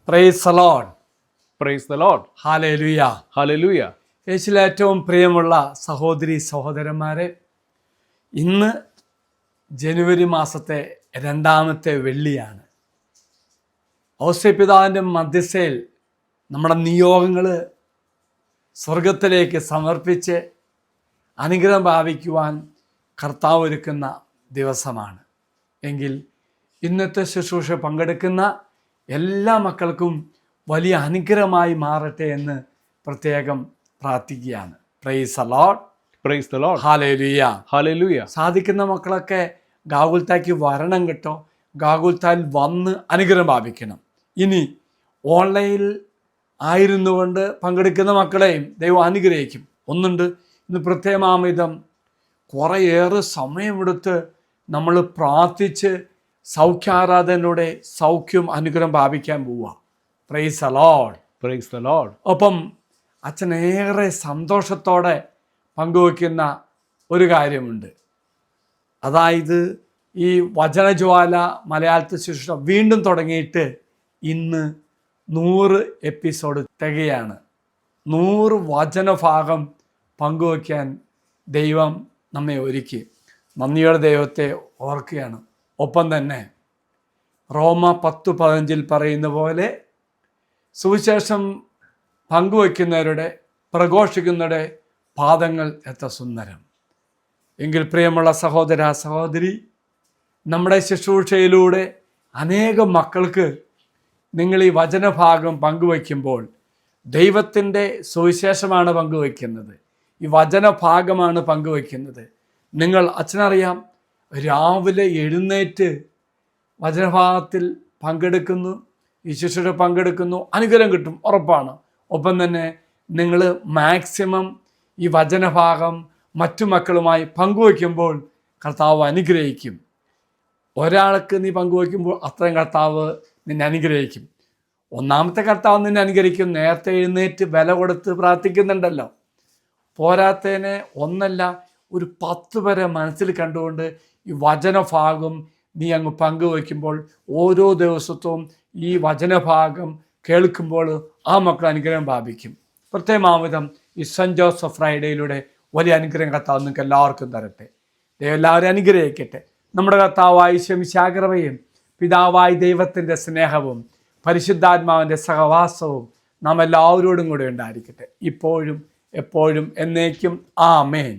Praise the Lord. Praise the Lord. Hallelujah. Hallelujah. യേശുവിൽ ഏറ്റവും പ്രിയമുള്ള സഹോദരി സഹോദരന്മാരെ, ഇന്ന് ജനുവരി മാസത്തെ 2ാമത്തെ വെള്ളിയാണ്. ഔസേപ്പിതാവിൻ്റെ മധ്യസ്ഥയിൽ നമ്മുടെ നിയോഗങ്ങൾ സ്വർഗത്തിലേക്ക് സമർപ്പിച്ച് അനുഗ്രഹം ഭാവിക്കുവാൻ കർത്താവ് ഒരുക്കുന്ന ദിവസമാണ്. എങ്കിൽ ഇന്നത്തെ ശുശ്രൂഷ പങ്കെടുക്കുന്ന എല്ലാ മക്കൾക്കും വലിയ അനുഗ്രഹമായി മാറട്ടെ എന്ന് പ്രത്യേകം പ്രാർത്ഥിക്കുകയാണ്. Praise the Lord. Praise the Lord. Hallelujah. Hallelujah. സാധിക്കുന്ന മക്കളൊക്കെ ഗാഗുൽത്തായ്ക്ക് വരണം കേട്ടോ. ഗാഗുൽത്തായിൽ വന്ന് അനുഗ്രഹം ഭാവിക്കണം. ഇനി ഓൺലൈനിൽ ആയിരുന്നു കൊണ്ട് പങ്കെടുക്കുന്ന മക്കളെയും ദൈവം അനുഗ്രഹിക്കും. ഒന്നുണ്ട്, ഇന്ന് പ്രത്യേകമാമിതം കുറേയേറെ സമയമെടുത്ത് നമ്മൾ പ്രാർത്ഥിച്ച് സൗഖ്യാരാധനയുടെ സൗഖ്യം അനുഗ്രഹം ഭാവിക്കാൻ പോവുക. Praise the Lord. Praise the Lord. ഒപ്പം അച്ഛൻ ഏറെ സന്തോഷത്തോടെ പങ്കുവയ്ക്കുന്ന ഒരു കാര്യമുണ്ട്. അതായത് ഈ വചനജ്വാല മലയാളത്തിൽ ശുശ്രൂഷ വീണ്ടും തുടങ്ങിയിട്ട് ഇന്ന് 100 എപ്പിസോഡ് തികയാണ്. 100 വചനഭാഗം പങ്കുവയ്ക്കാൻ ദൈവം നമ്മെ ഒരുക്കി. നന്ദിയോടെ ദൈവത്തെ ഓർക്കുകയാണ്. ഒപ്പം തന്നെ റോമ 10:15 പറയുന്ന പോലെ സുവിശേഷം പങ്കുവയ്ക്കുന്നവരുടെ പ്രഘോഷിക്കുന്നവരുടെ പാദങ്ങൾ എത്ര സുന്ദരം. എങ്കിൽ പ്രിയമുള്ള സഹോദര സഹോദരി, നമ്മുടെ ശുശ്രൂഷയിലൂടെ അനേകം മക്കൾക്ക് നിങ്ങൾ ഈ വചനഭാഗം പങ്കുവയ്ക്കുമ്പോൾ ദൈവത്തിൻ്റെ സുവിശേഷമാണ് പങ്കുവയ്ക്കുന്നത്, ഈ വചനഭാഗമാണ് പങ്കുവയ്ക്കുന്നത്. നിങ്ങൾ അച്ഛനറിയാം, രാവിലെ എഴുന്നേറ്റ് വചനഭാഗത്തിൽ പങ്കെടുക്കുന്നു, ഈ ശുശ്രൂഷ പങ്കെടുക്കുന്നു, അനുഗ്രഹം കിട്ടും, ഉറപ്പാണ്. ഒപ്പം തന്നെ നിങ്ങൾ മാക്സിമം ഈ വചനഭാഗം മറ്റു മക്കളുമായി പങ്കുവയ്ക്കുമ്പോൾ കർത്താവ് അനുഗ്രഹിക്കും. ഒരാൾക്ക് നീ പങ്കുവയ്ക്കുമ്പോൾ അത്രയും കർത്താവ് നിന്നെ അനുഗ്രഹിക്കും. ഒന്നാമത്തെ കർത്താവ് നിന്നെ അനുഗ്രഹിക്കും. നേരത്തെ എഴുന്നേറ്റ് വില കൊടുത്ത് പ്രാർത്ഥിക്കുന്നുണ്ടല്ലോ. പോരാത്തതിന് ഒന്നല്ല, ഒരു 10 വരെ മനസ്സിൽ കണ്ടുകൊണ്ട് ഈ വചനഭാഗം നീ അങ്ങ് പങ്കുവയ്ക്കുമ്പോൾ ഓരോ ദിവസവും ഈ വചനഭാഗം കേൾക്കുമ്പോൾ ആ മക്കൾ അനുഗ്രഹം ഭാവിക്കും. പ്രത്യേകമാവിധം ഈ സെൻറ്റ് ജോസഫ് ഫ്രൈഡേയിലൂടെ വലിയ അനുഗ്രഹം കർത്താവ് നിങ്ങൾക്ക് എല്ലാവർക്കും തരട്ടെ. ദൈവം എല്ലാവരും അനുഗ്രഹിക്കട്ടെ. നമ്മുടെ കർത്താവായ ശമിശാകൃപയും പിതാവായ ദൈവത്തിൻ്റെ സ്നേഹവും പരിശുദ്ധാത്മാവിൻ്റെ സഹവാസവും നാം എല്ലാവരോടും കൂടെ ഉണ്ടായിരിക്കട്ടെ, ഇപ്പോഴും എപ്പോഴും എന്നേക്കും. ആമേൻ.